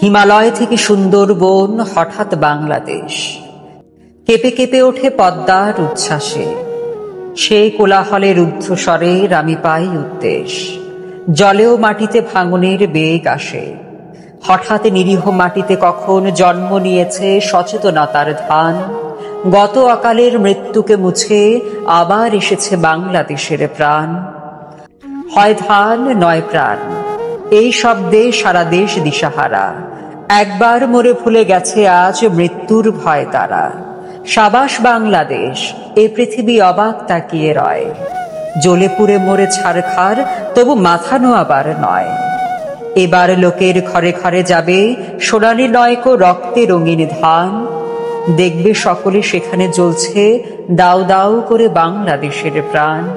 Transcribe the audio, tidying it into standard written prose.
হিমালয় থেকে সুন্দরবন, হঠাৎ বাংলাদেশ। কেঁপে কেঁপে ওঠে পদ্মার উচ্ছ্বাসে। সেই কোলাহলের রুদ্ধস্বরের আমি পাই উদ্দেশ। জলেও মাটিতে ভাঙনের বেগ আসে। হঠাৎ নিরীহ মাটিতে কখন জন্ম নিয়েছে সচেতনতার ধান। গত অকালের মৃত্যুকে মুছে আবার এসেছে বাংলাদেশের প্রাণ। হয় ধান নয় প্রাণ, এই শব্দে সারা দেশ দিশাহারা। একবার মরে ভুলে গেছে আজ মৃত্যুর ভয় তারা। সাবাস বাংলাদেশ, এ পৃথিবী অবাক তাকিয়ে রয়। জ্বলে পুড়ে মরে ছারখার, তবু মাথা নোয়াবার নয়। এবার লোকের ঘরে ঘরে যাবে সোনালি নয়কো রক্তে রঙিন ধান। দেখবে সকলে সেখানে জ্বলছে দাউ দাউ করে বাংলাদেশের প্রাণ।